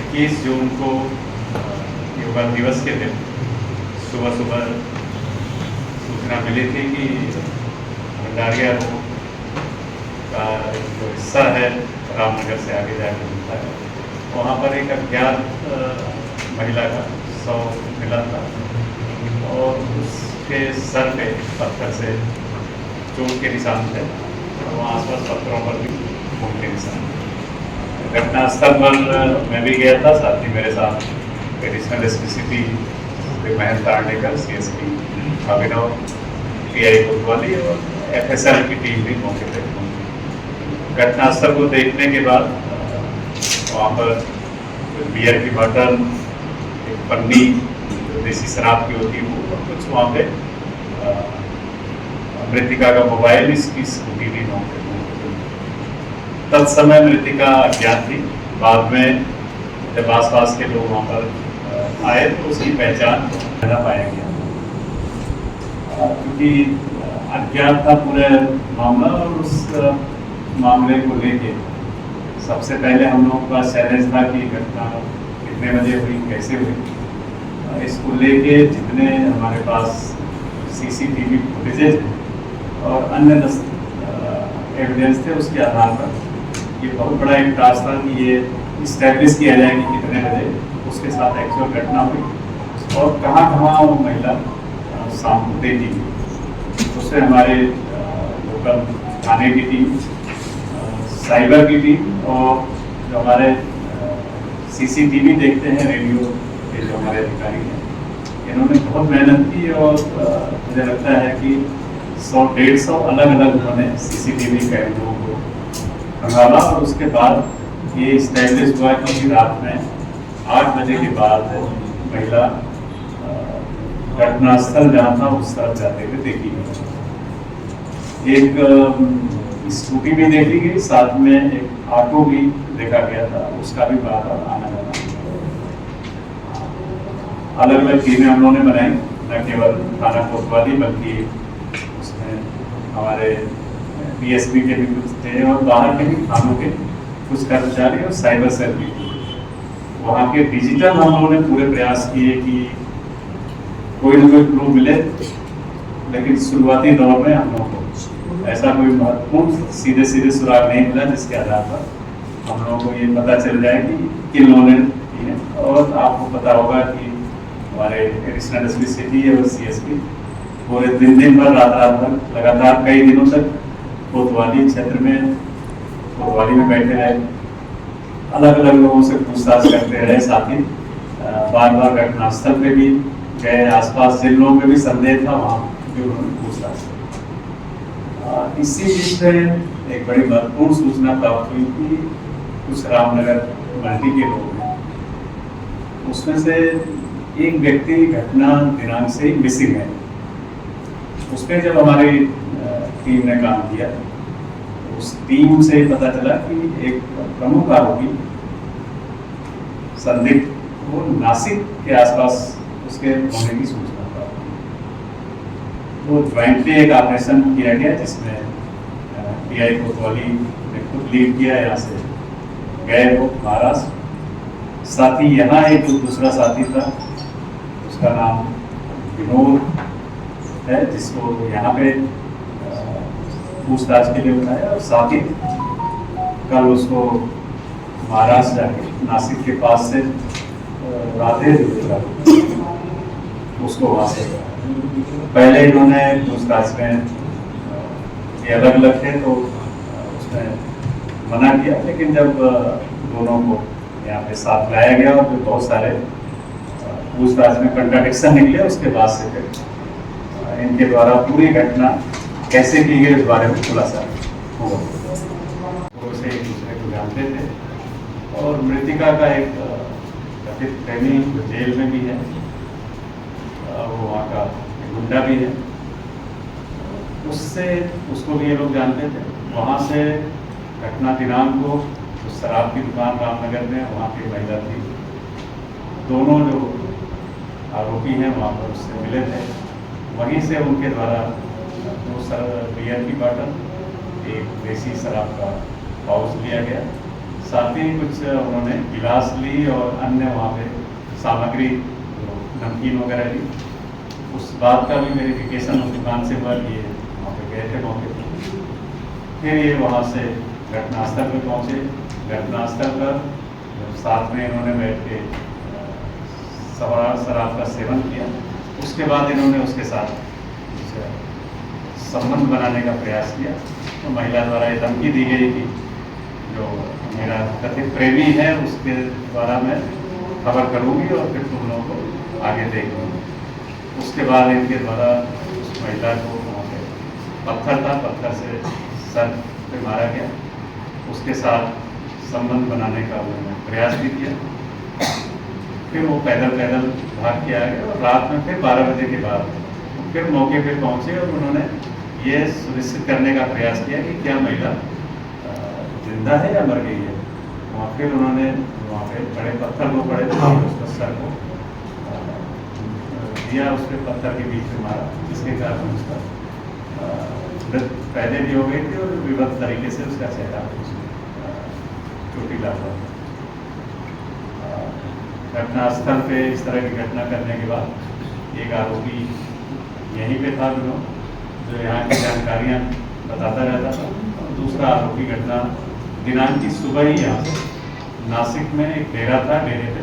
21 जून को योगा दिवस के दिन सुबह सुबह सूचना मिली थी कि भंडारिया रोड का जो हिस्सा है रामनगर से आगे जाकर मिलता है, वहाँ पर एक अज्ञात महिला का शव मिला था और उसके सर पे पत्थर से चोट के निशान थे और वहाँ आसपास पत्थरों पर भी खून के निशान थे। घटनास्थल पर मैं भी गया था, साथ ही मेरे साथ additional SP city Mahendra Tandekar, CSP अभिनव, PI कोतवाली और FSL की टीम भी मौके पर पहुंची। घटनास्थल को देखने के बाद वहाँ पर बियर की बोतल, एक पन्नी जो देसी शराब की होती है वो, और कुछ वहाँ पे मृतिका का मोबाइल, इसकी स्कूटी भी मौके पर। तत्समय मृतिका अज्ञात थी। बाद में जब आसपास के लोग वहाँ पर आए तो उसकी पहचान न पाया गया, क्योंकि अज्ञात था पूरे मामला। और उस मामले को लेके सबसे पहले हम लोगों का चैलेंज था कि घटना कितने बजे हुई, कैसे हुई। इसको लेके जितने हमारे पास CCTV फुटेजेज और अन्य एविडेंस थे, उसके आधार पर ये बहुत बड़ा एक टास्क था कि ये इस्टेब्लिश किया जाए कि कितने बजे उसके साथ एक्चुअल घटना हुई और कहाँ कहाँ वो महिला शाम को देखी। उससे हमारे लोकल थाने की टीम, साइबर की टीम और जो हमारे CCTV देखते हैं, रेडियो के जो हमारे अधिकारी हैं, इन्होंने बहुत मेहनत की और मुझे लगता है कि 100-150 अलग अलग उन्होंने CCTV कैमरों को खंगाला और उसके बाद ये इस्टेब्लिश हुआ कि रात में 8 बजे के बाद महिला घटनास्थल जहाँ था उस तरफ जाते हुए देखी गई। एक स्कूटी भी देखी गई, साथ में एक ऑटो भी देखा गया था, उसका भी बार बार आना जाना। अलग अलग टीमें हम लोगों ने बनाई, न केवल थाना कोतवाली बल्कि उसमें हमारे PSP के भी कुछ थे और बाहर के भी थानों के कुछ कर्मचारी और साइबर सेल भी। वहाँ के डिजिटल हम लोगों ने पूरे प्रयास किए कि कोई न कोई क्लू मिले, लेकिन शुरुआती दौर में हम लोगों को ऐसा कोई महत्वपूर्ण सीधे सुराग नहीं मिला जिसके आधार पर हम लोगों को ये पता चल जाए कि किन लोगों ने की है। और आपको पता होगा कि हमारे एडिशनल SPी सिटी और CSP पूरे दिन भर रात भर लगातार कई दिनों तक कोतवाली क्षेत्र में, कोतवाली में बैठे रहे, अलग अलग लोगों से पूछताछ करते रहे। साथ ही बार बार घटनास्थल पे भी गए, आसपास जिन लोगों में भी संदेह था वहाँ भी उन्होंने पूछताछ की। इसी बीच में एक बड़ी महत्वपूर्ण सूचना प्राप्त हुई कि कुछ रामनगर मल्टी के लोग हैं, उसमें से एक व्यक्ति घटना दिनांक से ही मिसिंग है। उस पर जब हमारी टीम ने काम किया, उस टीम से पता चला कि एक प्रमुख आरोपी संदिग्ध वो नासिक के आसपास उसके होने की सूचना प्राप्त हुई। वो ज्वाइंटली एक ऑपरेशन किया गया जिसमें PI कोतवाली ने खुद लीड किया। यहाँ से गए वो महाराष्ट्र। साथ ही यहाँ एक दूसरा साथी था, उसका नाम विनोद है, जिसको यहाँ पे पूछताछ के लिए उठाया और साथ ही कल उसको महाराष्ट्र जाके नासिक के पास से राधे उसको वहाँ से पहले इन्होंने पूछताछ में ये अलग अलग थे तो उसने मना किया, लेकिन जब दोनों को यहाँ पे साथ लाया गया और जो बहुत सारे पूछताछ में कंट्राडिक्शन निकले, उसके बाद से फिर इनके द्वारा पूरी घटना कैसे की गई इस बारे में खुलासा हुआ। वो से एक दूसरे को जानते थे और मृतिका का एक कथित प्रेमी जो जेल में भी है, वो वहाँ का गुंडा भी है, उससे उसको भी ये लोग जानते थे। वहाँ से घटना दिनांक को तो शराब की दुकान रामनगर में वहाँ की महिला थी, दोनों जो आरोपी हैं वहाँ पर उससे मिले थे। वहीं से उनके द्वारा 2 बियर की बॉटल, एक देसी शराब का पाउच लिया गया, साथ ही कुछ उन्होंने गिलास ली और अन्य वहाँ पे सामग्री जो नमकीन वगैरह ली। उस बात का भी वेरिफिकेशन उस दुकान से हुआ कि ये वहाँ पे गए थे मौके पर। फिर ये वहाँ से घटनास्थल पे पहुँचे। घटनास्थल पर साथ में इन्होंने बैठ के शराब का सेवन किया। उसके बाद इन्होंने उसके साथ संबंध बनाने का प्रयास किया। तो महिला द्वारा ये धमकी दी गई कि जो मेरा कथित प्रेमी है उसके द्वारा मैं खबर करूंगी और फिर तुम लोगों को आगे देख लूँगी। उसके बाद इनके द्वारा उस महिला को वहाँ पे पत्थर था, पत्थर से सर पे मारा गया। उसके साथ संबंध बनाने का उन्होंने प्रयास भी किया। फिर वो पैदल भाग के आ गए और रात में फिर 12 बजे के बाद फिर मौके पे पहुंचे और उन्होंने ये सुनिश्चित करने का प्रयास किया कि क्या महिला जिंदा है या मर गई है। वहाँ फिर उन्होंने वहाँ पे बड़े पत्थर को पड़े थे, उसका सर को दिया, उस पर पत्थर के बीच में मारा, जिसके कारण उसका मृत पहले भी हो गई थी और विवध तरीके से उसका चेहरा चोटिला हुआ। घटनास्थल पे इस तरह की घटना करने के बाद एक आरोपी यहीं पे था जो यहाँ की जानकारियाँ बताता रहता था, और दूसरा आरोपी घटना दिनांक की सुबह ही यहाँ से नासिक में एक डेरा था, डेरे पे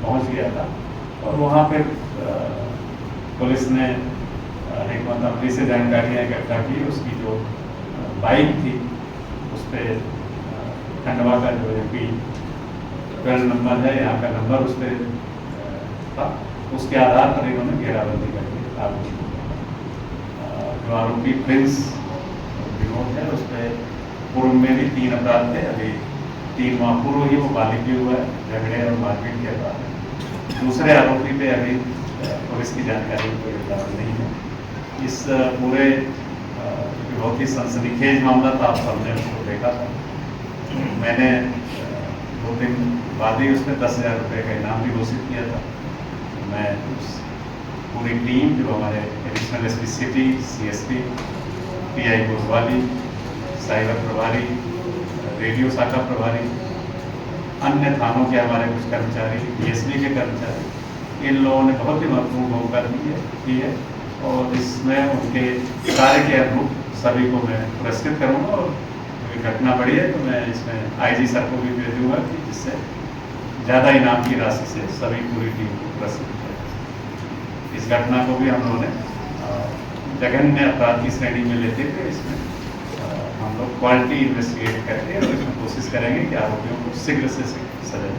पहुँच गया था। और वहाँ पे पुलिस ने एक मतलब से जानकारियाँ इकट्ठा की। उसकी जो बाइक थी उस पर खंडवा का जो MP 12 नंबर है, यहाँ का नंबर उस पर था। उसके आधार पर इन्होंने घेराबंदी करके आरोपी जो आरोपी प्रिंस विनोद है उस पर पूर्व में भी 3 अपराध थे। अभी 3 माह पूर्व ही वो बालिग भी हुआ है, झगड़े और मारपीट के अपराध। दूसरे आरोपी पे अभी पुलिस की जानकारी कोई उपलब्ध नहीं है। इस पूरे बहुत ही सनसनीखेज मामला था, आप सबने उसको देखा था। मैंने 2 दिन बाद ही उसमें 10,000 रुपये का इनाम भी घोषित किया था। मैं उस पूरी टीम जो हमारे additional SP city, CSP, PI कोतवाली, साइबर प्रभारी, रेडियो शाखा प्रभारी, अन्य थानों के हमारे कुछ कर्मचारी, DSP के कर्मचारी, इन लोगों ने बहुत ही महत्वपूर्ण भूमिका की है। और इसमें उनके कार्य के अनुरूप सभी को मैं पुरस्कृत करूँगा। और कोई घटना बढ़ी है तो मैं इसमें IG सर को भी भेजूँगा कि जिससे ज़्यादा इनाम की राशि से सभी पूरी टीम को पुरस्कृत किया। इस घटना को भी हम लोगों ने जघन्य अपराध की श्रेणी में लेते हुए इसमें हम लोग क्वालिटी इन्वेस्टिगेट करके और इसमें कोशिश करेंगे कि आरोपियों को शीघ्र से सजा